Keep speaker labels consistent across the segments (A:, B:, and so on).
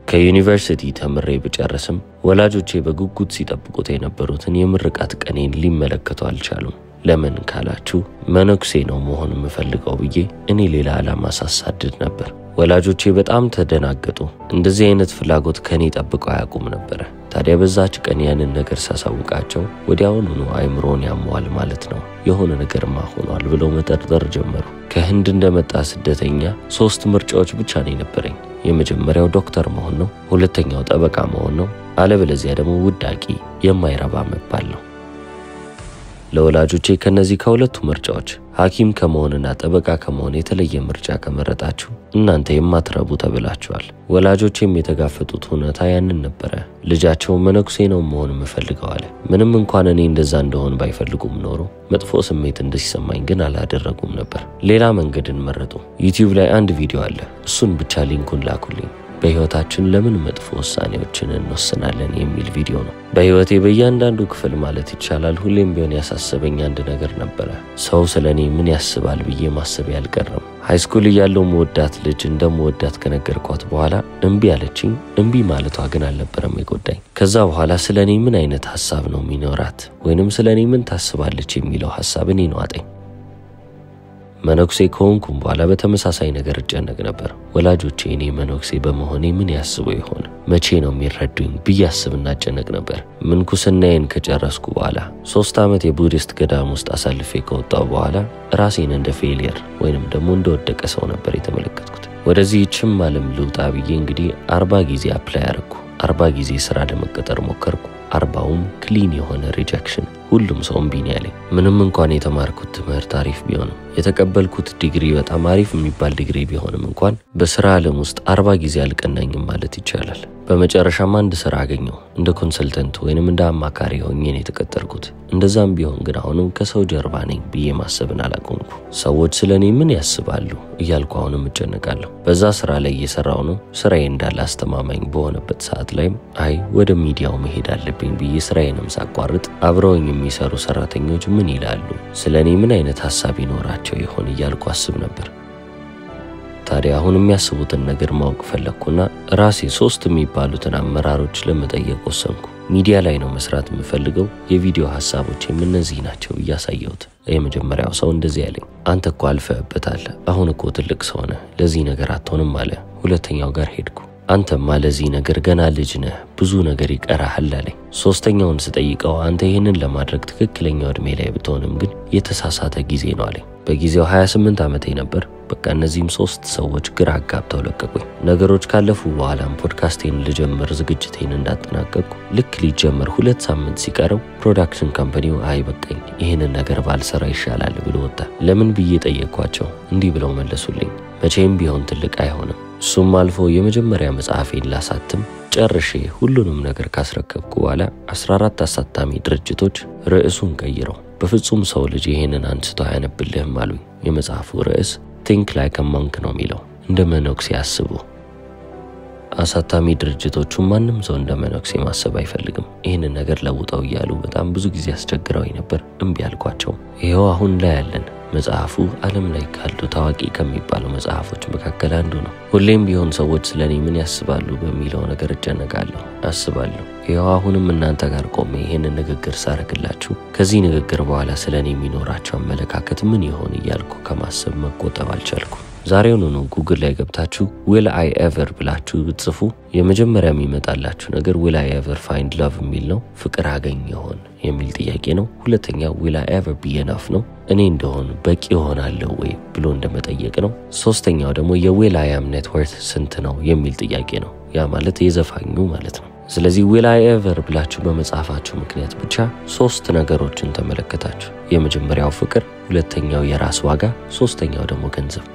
A: ከዩኒቨርሲቲ ተምሬ ብጨርስም ወላጆቼ በጉጉት ሲጠብቁት የነበሩትን የምርቃት ቀኔን ሊመለከቱ አልቻሉም። ለምን ካላችሁ መነኩሴ ነው መሆን የምፈልገው ብዬ እኔ ሌላ ዓላማ ሳሳድድ ነበር። ወላጆቼ በጣም ተደናገጡ። እንደዚህ አይነት ፍላጎት ከኔ ጠብቀው አያውቁም ነበር። ታዲያ በዛች ቀን ያንን ነገር ሳሳውቃቸው ወዲያውኑ አይምሮን ያሟል ማለት ነው የሆነ ነገርማ ሆኗል ብለው መጠርጠር ጀመሩ። ከህንድ እንደመጣ ስደተኛ 3 ምርጫዎች ብቻ ነው የነበረኝ። የመጀመሪያው ዶክተር መሆን ነው፣ ሁለተኛው ጠበቃ መሆን ነው፣ አለበለዚያ ደግሞ ውዳቂ የማይረባ መባል ነው። ለወላጆቼ ከነዚህ ከሁለቱ ምርጫዎች ሐኪም ከመሆንና ጠበቃ ከመሆን የተለየ ምርጫ ከመረጣችሁ እናንተ የማትረቡ ተብላችኋል። ወላጆቼም የተጋፈጡት ሁኔታ ያንን ነበር። ልጃቸው መነኩሴ ነው መሆን የምፈልገው አለ። ምንም እንኳን እኔ እንደዛ እንደሆን ባይፈልጉም ኖሮ መጥፎ ስሜት እንዲሰማኝ ግን አላደረጉም ነበር። ሌላ መንገድን መረጡ። ዩቲዩብ ላይ አንድ ቪዲዮ አለ። እሱን ብቻ ሊንኩን ላኩልኝ። በህይወታችን ለምን መጥፎ ውሳኔዎችን እንወስናለን የሚል ቪዲዮ ነው። በህይወቴ በእያንዳንዱ ክፍል ማለት ይቻላል ሁሌም ቢሆን ያሳሰበኝ አንድ ነገር ነበር። ሰው ስለኔ ምን ያስባል ብዬ ማሰብ ያልቀረም። ሃይስኩል እያለሁ መወዳት ልጅ እንደምወዳት ከነገርኳት በኋላ እምቢ አለችኝ። እምቢ ማለቷ ግን አልነበረም የጎዳኝ። ከዛ በኋላ ስለኔ ምን አይነት ሐሳብ ነው የሚኖራት ወይንም ስለኔ ምን ታስባለች የሚለው ሐሳብ እኔ ነው አጠኝ። መነኩሴ ከሆንኩም በኋላ በተመሳሳይ ነገር እጨነቅ ነበር። ወላጆቼ እኔ መነኩሴ በመሆኔ ምን ያስቡ ይሆን? መቼ ነው የሚረዱኝ ብዬ አስብና እጨነቅ ነበር። ምንኩስናዬን ከጨረስኩ በኋላ 3 ዓመት የቡዲስት ገዳም ውስጥ አሳልፌ ከወጣሁ በኋላ ራሴን እንደ ፌሊየር ወይንም ደግሞ እንደወደቀ ሰው ነበር የተመለከትኩት። ወደዚህ ችም ዓለም ልውጣ ብዬ እንግዲህ 40 ጊዜ አፕላይ አደረኩ። 40 ጊዜ ስራ ለመቀጠር ሞከርኩ። 40ም ክሊን የሆነ ሪጀክሽን። ሁሉም ሰው እምቢ ነው ያለኝ። ምንም እንኳን የተማርኩት ትምህርት አሪፍ ቢሆንም የተቀበልኩት ዲግሪ በጣም አሪፍ የሚባል ዲግሪ ቢሆንም እንኳን በስራ ዓለም ውስጥ 40 ጊዜ አልቀናኝም ማለት ይቻላል። በመጨረሻም አንድ ስራ አገኘሁ። እንደ ኮንሰልተንት ወይንም እንደ አማካሪ ሆኜ ነው የተቀጠርኩት። እንደዛም ቢሆን ግን አሁንም ከሰው ጀርባ ነኝ ብዬ ማሰብን አላቆምኩ። ሰዎች ስለኔ ምን ያስባሉ እያልኩ አሁንም እጨነቃለሁ። በዛ ስራ ላይ እየሰራሁ ነው። ስራዬ እንዳለ አስተማማኝ በሆነበት ሰዓት ላይም አይ ወደ ሚዲያው መሄድ አለብኝ ብዬ ስራዬንም ሳቋርጥ አብረውኝ የሚሰሩ ሰራተኞች ምን ይላሉ፣ ስለኔ ምን አይነት ሐሳብ ይኖራቸው ይሆን እያልኩ አስብ ነበር። ታዲያ አሁን የሚያስቡትን ነገር ማወቅ ፈለኩና ራሴ 3 የሚባሉትን አመራሮች ለመጠየቅ ወሰንኩ። ሚዲያ ላይ ነው መስራት የምፈልገው፣ የቪዲዮ ሐሳቦቼም እነዚህ ናቸው እያሳየሁት። የመጀመሪያው ሰው እንደዚህ ያለኝ፣ አንተ እኮ አልፈህበታል፣ አሁን እኮ ትልቅ ሰው ነህ፣ ለዚህ ነገር አትሆንም አለ። ሁለተኛው ጋር ሄድኩ። አንተማ ለዚህ ነገር ገና ልጅ ነህ፣ ብዙ ነገር ይቀራሃል አለኝ። ሶስተኛውን ስጠይቀው አንተ ይሄንን ለማድረግ ትክክለኛው እድሜ ላይ ብትሆንም ግን የተሳሳተ ጊዜ ነው አለኝ። በጊዜው 28 ዓመቴ ነበር። በቃ እነዚህም 3 ሰዎች ግራ አጋብተው ለቀቁኝ። ነገሮች ካለፉ በኋላም ፖድካስቴን ልጀምር ዝግጅቴን እንዳጠናቀቅኩ ልክ ሊጀምር 2 ሳምንት ሲቀረው ፕሮዳክሽን ካምፓኒው አይ በቃኝ ይሄንን ነገር ባልሰራ ይሻላል ብሎ ወጣ። ለምን ብዬ ጠየቅኳቸው። እንዲህ ብለው መለሱልኝ፣ መቼም ቢሆን ትልቅ አይሆንም። እሱም አልፎ የመጀመሪያ መጽሐፌን ላሳትም ጨርሼ ሁሉንም ነገር ካስረከብኩ በኋላ 14 አሳታሚ ድርጅቶች ርዕሱን ቀይረው በፍጹም ሰው ልጅ ይሄንን አንስቶ አያነብልህም አሉኝ። የመጽሐፉ ርዕስ ቲንክ ላይክ አ መንክ ነው የሚለው። እንደ መነኩሴ አስቡ። አሳታሚ ድርጅቶቹ ማንም ሰው እንደ መነኩሴ ማሰብ አይፈልግም፣ ይሄንን ነገር ለውጠው እያሉ በጣም ብዙ ጊዜ አስቸግረውኝ ነበር። እምቢ አልኳቸው። ይሄው አሁን ላይ ያለን መጽሐፉ ዓለም ላይ ካሉ ታዋቂ ከሚባሉ መጽሐፎች መካከል አንዱ ነው። ሁሌም ቢሆን ሰዎች ስለኔ ምን ያስባሉ በሚለው ነገር እጨነቃለሁ፣ አስባለሁ። ይሄው አሁንም እናንተ ጋር ቆሜ ይሄንን ንግግር ሳረግላችሁ ከዚህ ንግግር በኋላ ስለኔ የሚኖራቸው አመለካከት ምን ይሆን እያልኩ ከማሰብ መቆጠብ አልቻልኩም። ዛሬውኑ ጉግል ላይ ገብታችሁ will I ever ብላችሁ ብትጽፉ የመጀመሪያ የሚመጣላችሁ ነገር will I ever find love የሚል ነው። ፍቅር አገኝ ይሆን የሚል ጥያቄ ነው። ሁለተኛው will I ever be enough ነው። እኔ እንደሆን በቂ ሆናለሁ ወይ ብሎ እንደመጠየቅ ነው። ሶስተኛው ደግሞ የwill I am net worth ስንት ነው የሚል ጥያቄ ነው። ያ ማለት የዘፋኙ ማለት ነው። ስለዚህ will I ever ብላችሁ በመጻፋችሁ ምክንያት ብቻ 3 ነገሮችን ተመለከታችሁ። የመጀመሪያው ፍቅር፣ ሁለተኛው የራስ ዋጋ፣ ሶስተኛው ደግሞ ገንዘብ።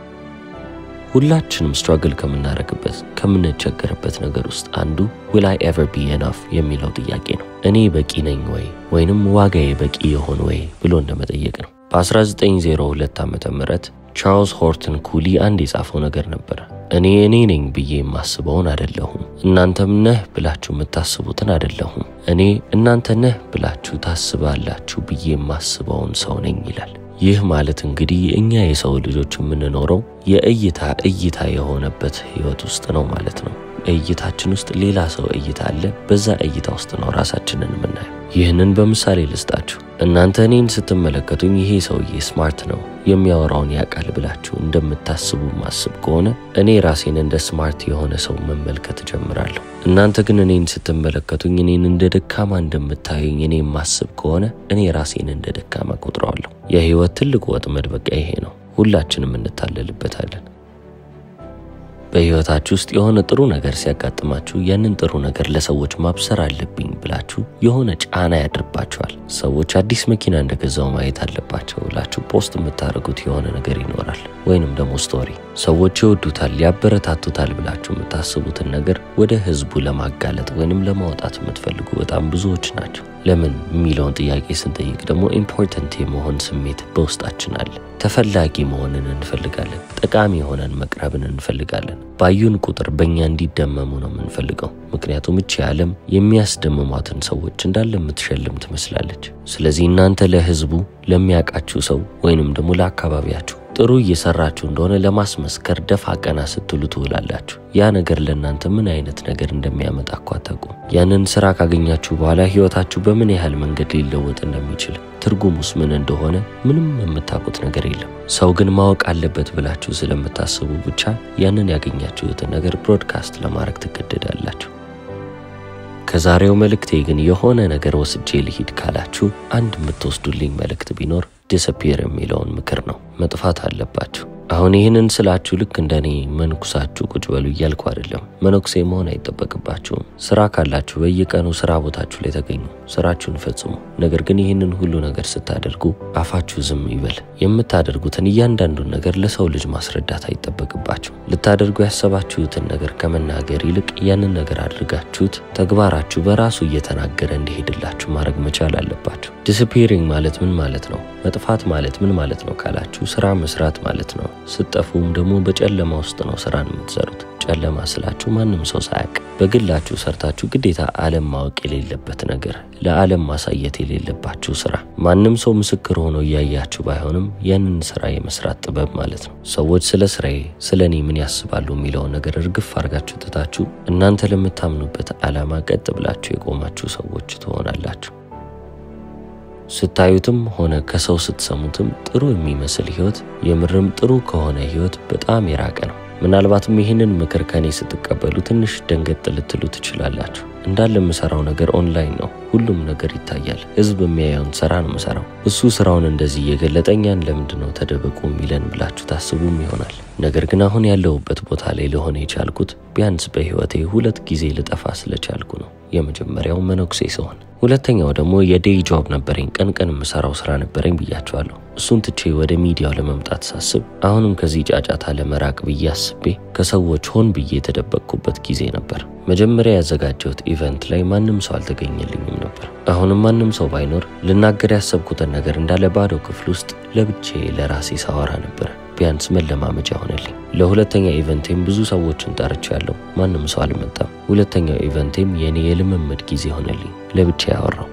A: ሁላችንም ስትራግል ከምናረግበት ከምንቸገርበት ነገር ውስጥ አንዱ will I ever be enough የሚለው ጥያቄ ነው። እኔ በቂ ነኝ ወይ ወይንም ዋጋዬ በቂ ይሆን ወይ ብሎ እንደመጠየቅ ነው። በ1902 ዓመተ ምህረት ቻርልስ ሆርተን ኩሊ አንድ የጻፈው ነገር ነበር። እኔ ነኝ ብዬ የማስበውን አይደለሁም፣ እናንተም ነህ ብላችሁ የምታስቡትን አይደለሁም፣ እኔ እናንተ ነህ ብላችሁ ታስባላችሁ ብዬ የማስበውን ሰው ነኝ ይላል። ይህ ማለት እንግዲህ እኛ የሰው ልጆች የምንኖረው የእይታ የሆነበት ህይወት ውስጥ ነው ማለት ነው። እይታችን ውስጥ ሌላ ሰው እይታ አለ። በዛ እይታ ውስጥ ነው ራሳችንን የምናየው። ይህንን በምሳሌ ልስጣችሁ። እናንተ እኔን ስትመለከቱኝ ይሄ ሰውዬ ስማርት ነው የሚያወራውን ያቃል ብላችሁ እንደምታስቡ ማስብ ከሆነ እኔ ራሴን እንደ ስማርት የሆነ ሰው መመልከት ጀምራለሁ። እናንተ ግን እኔን ስትመለከቱኝ እኔን እንደ ደካማ እንደምታዩኝ እኔ ማስብ ከሆነ እኔ ራሴን እንደ ደካማ ቆጥረዋለሁ። የህይወት ትልቁ ወጥመድ በቃ ይሄ ነው። ሁላችንም እንታለልበታለን። በህይወታችሁ ውስጥ የሆነ ጥሩ ነገር ሲያጋጥማችሁ ያንን ጥሩ ነገር ለሰዎች ማብሰር አለብኝ ብላችሁ የሆነ ጫና ያድርባችኋል። ሰዎች አዲስ መኪና እንደገዛው ማየት አለባቸው ብላችሁ ፖስት የምታደርጉት የሆነ ነገር ይኖራል፣ ወይንም ደግሞ ስቶሪ። ሰዎች ይወዱታል ያበረታቱታል ብላችሁ የምታስቡትን ነገር ወደ ህዝቡ ለማጋለጥ ወይንም ለማውጣት የምትፈልጉ በጣም ብዙዎች ናቸው። ለምን የሚለውን ጥያቄ ስንጠይቅ ደግሞ ኢምፖርታንት የመሆን ስሜት በውስጣችን አለ። ተፈላጊ መሆንን እንፈልጋለን። ጠቃሚ ሆነን መቅረብን እንፈልጋለን። ባዩን ቁጥር በእኛ እንዲደመሙ ነው የምንፈልገው። ምክንያቱም እቺ ዓለም የሚያስደምሟትን ሰዎች እንዳለ የምትሸልም ትመስላለች። ስለዚህ እናንተ ለህዝቡ ለሚያውቃችሁ ሰው ወይንም ደግሞ ለአካባቢያችሁ ጥሩ እየሰራችሁ እንደሆነ ለማስመስከር ደፋ ቀና ስትሉ ትውላላችሁ። ያ ነገር ለእናንተ ምን አይነት ነገር እንደሚያመጣ አታውቁም። ያንን ስራ ካገኛችሁ በኋላ ህይወታችሁ በምን ያህል መንገድ ሊለወጥ እንደሚችል ትርጉሙስ ምን እንደሆነ ምንም የምታውቁት ነገር የለም። ሰው ግን ማወቅ አለበት ብላችሁ ስለምታስቡ ብቻ ያንን ያገኛችሁትን ነገር ብሮድካስት ለማድረግ ትገደዳላችሁ። ከዛሬው መልእክቴ ግን የሆነ ነገር ወስጄ ልሂድ ካላችሁ አንድ የምትወስዱልኝ መልእክት ቢኖር ዲስፒር የሚለውን ምክር ነው። መጥፋት አለባችሁ። አሁን ይህንን ስላችሁ ልክ እንደኔ መንኩሳችሁ ቁጭ በሉ እያልኩ አይደለም። መነኩሴ መሆን አይጠበቅባችሁም። ስራ ካላችሁ በየቀኑ ስራ ቦታችሁ ላይ ተገኙ፣ ስራችሁን ፈጽሙ። ነገር ግን ይህንን ሁሉ ነገር ስታደርጉ አፋችሁ ዝም ይበል። የምታደርጉትን እያንዳንዱን ነገር ለሰው ልጅ ማስረዳት አይጠበቅባችሁ። ልታደርጉ ያሰባችሁትን ነገር ከመናገር ይልቅ ያንን ነገር አድርጋችሁት ተግባራችሁ በራሱ እየተናገረ እንዲሄድላችሁ ማድረግ መቻል አለባችሁ። ዲስፒሪንግ ማለት ምን ማለት ነው? መጥፋት ማለት ምን ማለት ነው ካላችሁ ስራ መስራት ማለት ነው። ስትጠፉም ደግሞ በጨለማ ውስጥ ነው ስራን የምትሰሩት። ጨለማ ስላችሁ ማንም ሰው ሳያውቅ በግላችሁ ሰርታችሁ ግዴታ ዓለም ማወቅ የሌለበት ነገር ለዓለም ማሳየት የሌለባችሁ ስራ ማንም ሰው ምስክር ሆኖ እያያችሁ ባይሆንም ያንን ስራ የመስራት ጥበብ ማለት ነው። ሰዎች ስለ ስራዬ ስለኔ ምን ያስባሉ የሚለውን ነገር እርግፍ አድርጋችሁ ትታችሁ እናንተ ለምታምኑበት ዓላማ ቀጥ ብላችሁ የቆማችሁ ሰዎች ትሆናላችሁ። ስታዩትም ሆነ ከሰው ስትሰሙትም ጥሩ የሚመስል ህይወት የምርም ጥሩ ከሆነ ህይወት በጣም የራቀ ነው። ምናልባትም ይህንን ምክር ከኔ ስትቀበሉ ትንሽ ደንገጥ ልትሉ ትችላላችሁ። እንዳለ የምሰራው ነገር ኦንላይን ነው። ሁሉም ነገር ይታያል። ህዝብ የሚያየውን ስራ ነው የምሰራው። እሱ ስራውን እንደዚህ እየገለጠኛን ለምንድነው ተደበቁ የሚለን ብላችሁ ታስቡም ይሆናል። ነገር ግን አሁን ያለሁበት ቦታ ላይ ለሆነ የቻልኩት ቢያንስ በህይወቴ 2 ጊዜ ልጠፋ ስለቻልኩ ነው። የመጀመሪያው መነኩሴ ሲሆን፣ ሁለተኛው ደግሞ የዴይ ጆብ ነበረኝ። ቀን የምሰራው ስራ ነበረኝ ብያችኋለሁ። እሱን ትቼ ወደ ሚዲያው ለመምጣት ሳስብ አሁንም ከዚህ ጫጫታ ለመራቅ ብዬ አስቤ ከሰዎች ሆን ብዬ የተደበቅኩበት ጊዜ ነበር። መጀመሪያ ያዘጋጀሁት ኢቨንት ላይ ማንም ሰው አልተገኘልኝም ነበር። አሁንም ማንም ሰው ባይኖር ልናገር ያሰብኩትን ነገር እንዳለ ባዶ ክፍል ውስጥ ለብቻዬ ለራሴ ሳወራ ነበር። ቢያንስ መለማመጃ ሆነልኝ። ለሁለተኛ ኢቨንቴም ብዙ ሰዎችን ጠርቻለሁ። ማንም ሰው አልመጣም። ሁለተኛው ኢቨንቴም የኔ የልምምድ ጊዜ ሆነልኝ። ለብቻዬ አወራሁ።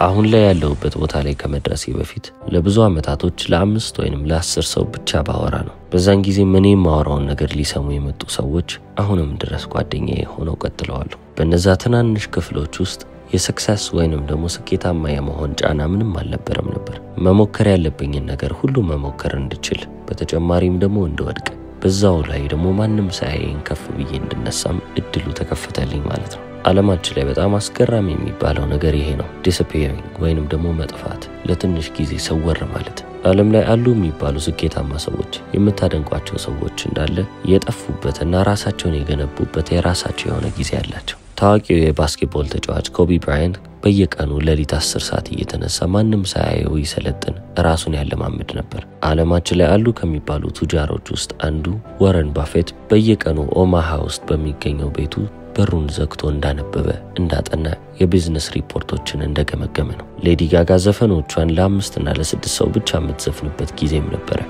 A: አሁን ላይ ያለሁበት ቦታ ላይ ከመድረሴ በፊት ለብዙ አመታቶች ለ5 ወይንም ለ10 ሰው ብቻ ባወራ ነው። በዛን ጊዜ እኔ ማወራውን ነገር ሊሰሙ የመጡ ሰዎች አሁንም ድረስ ጓደኛዬ ሆነው ቀጥለዋል። በእነዛ ትናንሽ ክፍሎች ውስጥ የሰክሰስ ወይንም ደግሞ ስኬታማ የመሆን ጫና ምንም አልነበረም ነበር። መሞከር ያለብኝን ነገር ሁሉ መሞከር እንድችል፣ በተጨማሪም ደግሞ እንድወድቅ፣ በዛው ላይ ደግሞ ማንም ሳያየኝ ከፍ ብዬ እንድነሳም እድሉ ተከፈተልኝ ማለት ነው። ዓለማችን ላይ በጣም አስገራሚ የሚባለው ነገር ይሄ ነው። ዲስፒሪንግ ወይንም ደግሞ መጥፋት፣ ለትንሽ ጊዜ ሰወር ማለት። ዓለም ላይ አሉ የሚባሉ ስኬታማ ሰዎች፣ የምታደንቋቸው ሰዎች እንዳለ የጠፉበትና ራሳቸውን የገነቡበት የራሳቸው የሆነ ጊዜ አላቸው። ታዋቂው የባስኬትቦል ተጫዋች ኮቢ ብራያንት በየቀኑ ሌሊት 10 ሰዓት እየተነሳ ማንም ሳያየው ይሰለጥን ራሱን ያለማመድ ነበር። ዓለማችን ላይ አሉ ከሚባሉ ቱጃሮች ውስጥ አንዱ ዋረን ባፌት በየቀኑ ኦማሃ ውስጥ በሚገኘው ቤቱ በሩን ዘግቶ እንዳነበበ፣ እንዳጠና፣ የቢዝነስ ሪፖርቶችን እንደገመገመ ነው። ሌዲ ጋጋ ዘፈኖቿን ለ5 እና ለ6 ሰው ብቻ የምትዘፍንበት ጊዜም ነበረ።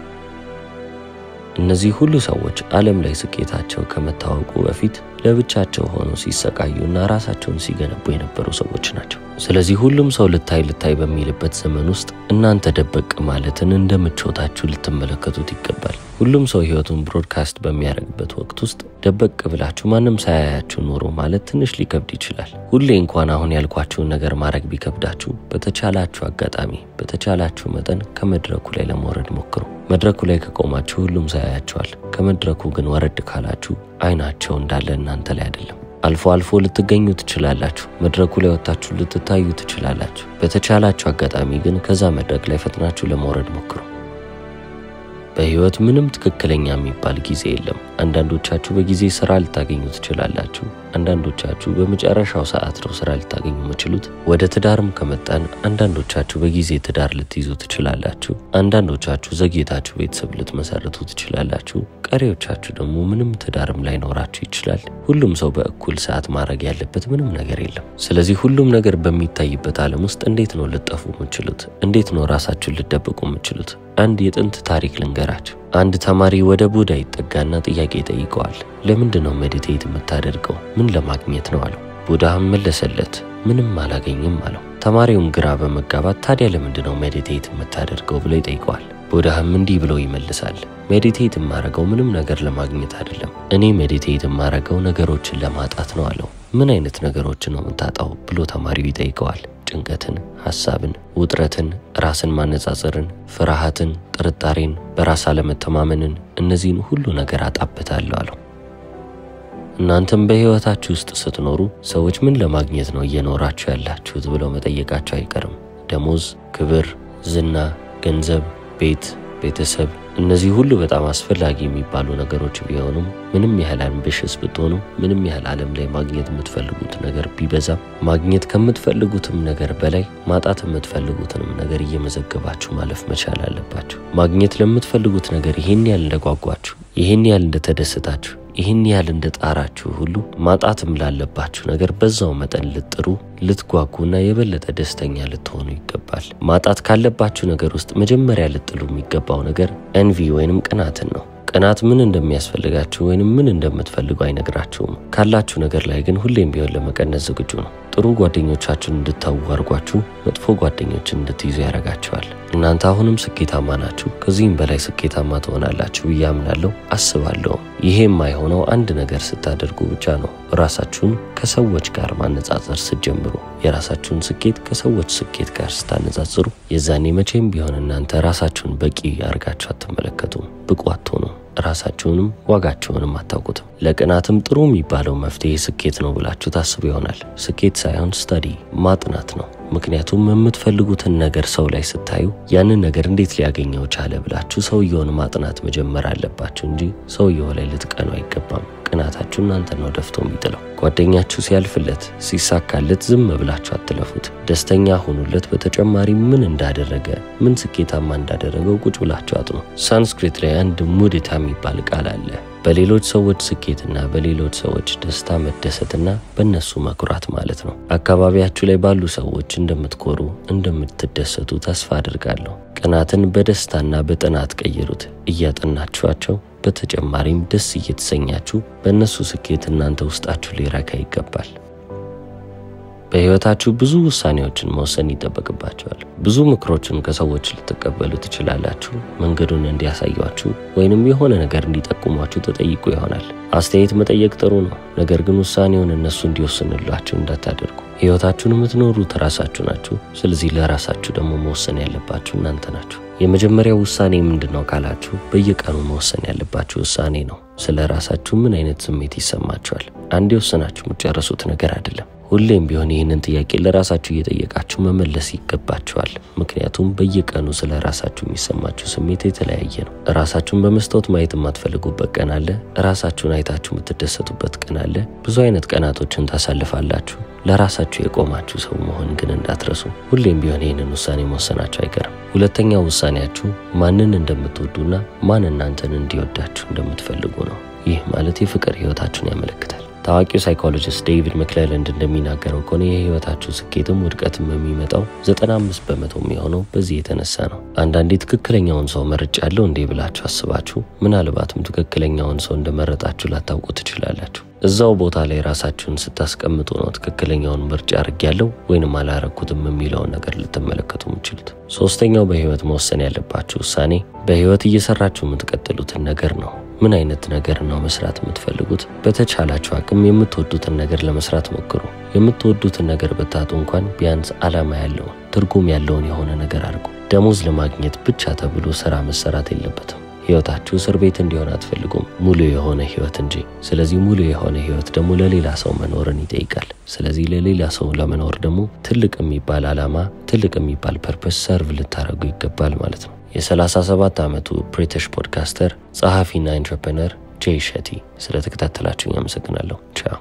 A: እነዚህ ሁሉ ሰዎች ዓለም ላይ ስኬታቸው ከመታወቁ በፊት ለብቻቸው ሆነው ሲሰቃዩና ራሳቸውን ሲገነቡ የነበሩ ሰዎች ናቸው። ስለዚህ ሁሉም ሰው ልታይ በሚልበት ዘመን ውስጥ እናንተ ደበቅ ማለትን እንደ ምቾታችሁ ልትመለከቱት ይገባል። ሁሉም ሰው ህይወቱን ብሮድካስት በሚያደርግበት ወቅት ውስጥ ደበቅ ብላችሁ ማንም ሳያያችሁ ኖሮ ማለት ትንሽ ሊከብድ ይችላል። ሁሌ እንኳን አሁን ያልኳችሁን ነገር ማድረግ ቢከብዳችሁ በተቻላችሁ አጋጣሚ በተቻላችሁ መጠን ከመድረኩ ላይ ለመውረድ ሞክሩ። መድረኩ ላይ ከቆማችሁ ሁሉም ሳያያችኋል። ከመድረኩ ግን ወረድ ካላችሁ አይናቸው እንዳለ እናንተ ላይ አይደለም። አልፎ አልፎ ልትገኙ ትችላላችሁ። መድረኩ ላይ ወጣችሁ ልትታዩ ትችላላችሁ። በተቻላችሁ አጋጣሚ ግን ከዛ መድረክ ላይ ፈጥናችሁ ለመውረድ ሞክሩ። በህይወት ምንም ትክክለኛ የሚባል ጊዜ የለም። አንዳንዶቻችሁ በጊዜ ስራ ልታገኙ ትችላላችሁ። አንዳንዶቻችሁ በመጨረሻው ሰዓት ነው ስራ ልታገኙ የምትችሉት። ወደ ትዳርም ከመጣን አንዳንዶቻችሁ በጊዜ ትዳር ልትይዙ ትችላላችሁ። አንዳንዶቻችሁ ዘግይታችሁ ቤተሰብ ልትመሰርቱ ትችላላችሁ። ቀሪዎቻችሁ ደግሞ ምንም ትዳርም ላይ ኖራችሁ ይችላል። ሁሉም ሰው በእኩል ሰዓት ማድረግ ያለበት ምንም ነገር የለም። ስለዚህ ሁሉም ነገር በሚታይበት ዓለም ውስጥ እንዴት ነው ልጠፉ የምትችሉት? እንዴት ነው ራሳችሁን ልትደብቁ የምትችሉት? አንድ የጥንት ታሪክ ልንገራችሁ። አንድ ተማሪ ወደ ቡዳ ይጠጋና ጥያቄ ጠይቀዋል። ለምንድነው ሜዲቴት የምታደርገው? ምን ለማግኘት ነው አለው። ቡዳም መለሰለት፣ ምንም አላገኝም አለው። ተማሪውም ግራ በመጋባት ታዲያ ለምንድነው ሜዲቴት የምታደርገው ብሎ ይጠይቀዋል። ቡዳም እንዲህ ብሎ ይመልሳል፣ ሜዲቴት የማረገው ምንም ነገር ለማግኘት አይደለም። እኔ ሜዲቴት የማረገው ነገሮችን ለማጣት ነው አለው። ምን አይነት ነገሮችን ነው የምታጣው ብሎ ተማሪው ይጠይቀዋል። ጭንቀትን፣ ሐሳብን፣ ውጥረትን፣ ራስን ማነጻጸርን፣ ፍርሃትን፣ ጥርጣሬን፣ በራስ አለመተማመንን እነዚህን ሁሉ ነገር አጣበታለሁ አለው። እናንተም በህይወታችሁ ውስጥ ስትኖሩ ሰዎች ምን ለማግኘት ነው እየኖራችሁ ያላችሁት ብለው መጠየቃቸው አይቀርም። ደሞዝ፣ ክብር፣ ዝና፣ ገንዘብ፣ ቤት፣ ቤተሰብ እነዚህ ሁሉ በጣም አስፈላጊ የሚባሉ ነገሮች ቢሆኑም ምንም ያህል አንቢሽስ ብትሆኑ ምንም ያህል ዓለም ላይ ማግኘት የምትፈልጉት ነገር ቢበዛም ማግኘት ከምትፈልጉትም ነገር በላይ ማጣት የምትፈልጉትንም ነገር እየመዘገባችሁ ማለፍ መቻል አለባችሁ። ማግኘት ለምትፈልጉት ነገር ይሄን ያህል እንደጓጓችሁ፣ ይሄን ያህል እንደተደሰታችሁ፣ ይሄን ያህል እንደጣራችሁ ሁሉ ማጣትም ላለባችሁ ነገር በዛው መጠን ልጥሩ፣ ልትጓጉና የበለጠ ደስተኛ ልትሆኑ ይገባል። ማጣት ካለባችሁ ነገር ውስጥ መጀመሪያ ልጥሉ የሚገባው ነገር ኤንቪ ወይንም ቅናትን ነው። ቅናት ምን እንደሚያስፈልጋችሁ ወይንም ምን እንደምትፈልጉ አይነግራችሁም። ካላችሁ ነገር ላይ ግን ሁሌም ቢሆን ለመቀነስ ዝግጁ ነው። ጥሩ ጓደኞቻችሁን እንድታው አድርጓችሁ መጥፎ ጓደኞችን እንድትይዙ ያደርጋችኋል። እናንተ አሁንም ስኬታማ ናችሁ፣ ከዚህም በላይ ስኬታማ ትሆናላችሁ ብዬ አምናለሁ፣ አስባለሁ። ይሄም የማይሆነው አንድ ነገር ስታደርጉ ብቻ ነው። ራሳችሁን ከሰዎች ጋር ማነጻጸር ስትጀምሩ፣ የራሳችሁን ስኬት ከሰዎች ስኬት ጋር ስታነጻጽሩ የዛኔ መቼም ቢሆን እናንተ ራሳችሁን በቂ አድርጋችሁ አትመለከቱም፣ ብቁ አትሆኑም። ራሳችሁንም ዋጋችሁንም አታውቁትም። ለቅናትም ጥሩ የሚባለው መፍትሄ ስኬት ነው ብላችሁ ታስቡ ይሆናል። ስኬት ሳይሆን ስተዲ ማጥናት ነው። ምክንያቱም የምትፈልጉትን ነገር ሰው ላይ ስታዩ ያንን ነገር እንዴት ሊያገኘው ቻለ ብላችሁ ሰውየውን ማጥናት መጀመር አለባችሁ እንጂ ሰውየው ላይ ልትቀኑ አይገባም። ቅናታችሁ እናንተ ነው ደፍቶ የሚጥለው። ጓደኛችሁ ሲያልፍለት ሲሳካለት ዝም ብላችሁ አትለፉት። ደስተኛ ሆኑለት። በተጨማሪ ምን እንዳደረገ ምን ስኬታማ እንዳደረገው ቁጭ ብላችሁ አጥኑ። ሳንስክሪት ላይ አንድ ሙዲታ የሚባል ቃል አለ። በሌሎች ሰዎች ስኬትና በሌሎች ሰዎች ደስታ መደሰትና በእነሱ መኩራት ማለት ነው። አካባቢያችሁ ላይ ባሉ ሰዎች እንደምትኮሩ እንደምትደሰቱ ተስፋ አድርጋለሁ። ቅናትን በደስታና በጥናት ቀይሩት። እያጠናችኋቸው በተጨማሪም ደስ እየተሰኛችሁ በእነሱ ስኬት እናንተ ውስጣችሁ ሊረካ ይገባል። በህይወታችሁ ብዙ ውሳኔዎችን መወሰን ይጠበቅባችኋል። ብዙ ምክሮችን ከሰዎች ልትቀበሉ ትችላላችሁ። መንገዱን እንዲያሳዩአችሁ ወይንም የሆነ ነገር እንዲጠቁሟችሁ ተጠይቁ ይሆናል። አስተያየት መጠየቅ ጥሩ ነው፣ ነገር ግን ውሳኔውን እነሱ እንዲወስኑላችሁ እንዳታደርጉ። ህይወታችሁን የምትኖሩት ራሳችሁ ናችሁ። ስለዚህ ለራሳችሁ ደግሞ መወሰን ያለባችሁ እናንተ ናችሁ። የመጀመሪያው ውሳኔ ምንድነው ካላችሁ በየቀኑ መወሰን ያለባችሁ ውሳኔ ነው። ስለ ራሳችሁ ምን አይነት ስሜት ይሰማችኋል? አንዴ ወሰናችሁ የምትጨርሱት ነገር አይደለም። ሁሌም ቢሆን ይህንን ጥያቄ ለራሳችሁ እየጠየቃችሁ መመለስ ይገባችኋል። ምክንያቱም በየቀኑ ስለ ራሳችሁ የሚሰማችሁ ስሜት የተለያየ ነው። ራሳችሁን በመስታወት ማየት የማትፈልጉበት ቀን አለ። ራሳችሁን አይታችሁ የምትደሰቱበት ቀን አለ። ብዙ አይነት ቀናቶችን ታሳልፋላችሁ። ለራሳችሁ የቆማችሁ ሰው መሆን ግን እንዳትረሱ። ሁሌም ቢሆን ይህንን ውሳኔ መወሰናችሁ አይቀርም። ሁለተኛው ውሳኔያችሁ ማንን እንደምትወዱና ማን እናንተን እንዲወዳችሁ እንደምትፈልጉ ነው። ይህ ማለት የፍቅር ህይወታችሁን ያመለክታል። ታዋቂው ሳይኮሎጂስት ዴቪድ መክሌላንድ እንደሚናገረው ከሆነ የህይወታችሁ ስኬትም ውድቀትም የሚመጣው 95% የሚሆነው በዚህ የተነሳ ነው። አንዳንዴ ትክክለኛውን ሰው መርጫለሁ እንዴ ብላችሁ አስባችሁ ምናልባትም ትክክለኛውን ሰው እንደመረጣችሁ ላታውቁ ትችላላችሁ። እዛው ቦታ ላይ ራሳችሁን ስታስቀምጡ ነው ትክክለኛውን ምርጫ አድርጌያለሁ ወይንም አላረኩትም የሚለውን ነገር ልትመለከቱ የምትችሉት። ሶስተኛው በህይወት መወሰን ያለባችሁ ውሳኔ በህይወት እየሰራችሁ የምትቀጥሉትን ነገር ነው። ምን አይነት ነገር ነው መስራት የምትፈልጉት? በተቻላችሁ አቅም የምትወዱትን ነገር ለመስራት ሞክሩ። የምትወዱትን ነገር በታጡ እንኳን ቢያንስ ዓላማ ያለው ትርጉም ያለውን የሆነ ነገር አድርጉ። ደሞዝ ለማግኘት ብቻ ተብሎ ስራ መሰራት የለበትም። ህይወታችሁ እስር ቤት እንዲሆን አትፈልጉም፣ ሙሉ የሆነ ህይወት እንጂ። ስለዚህ ሙሉ የሆነ ህይወት ደግሞ ለሌላ ሰው መኖርን ይጠይቃል። ስለዚህ ለሌላ ሰው ለመኖር ደግሞ ትልቅ የሚባል ዓላማ፣ ትልቅ የሚባል ፐርፐስ ሰርቭ ልታረጉ ይገባል ማለት ነው። የ37 ዓመቱ ብሪቲሽ ፖድካስተር ጸሐፊና ኢንተርፕረነር ጄይ ሼቲ። ስለተከታተላችሁኝ አመሰግናለሁ። ቻው።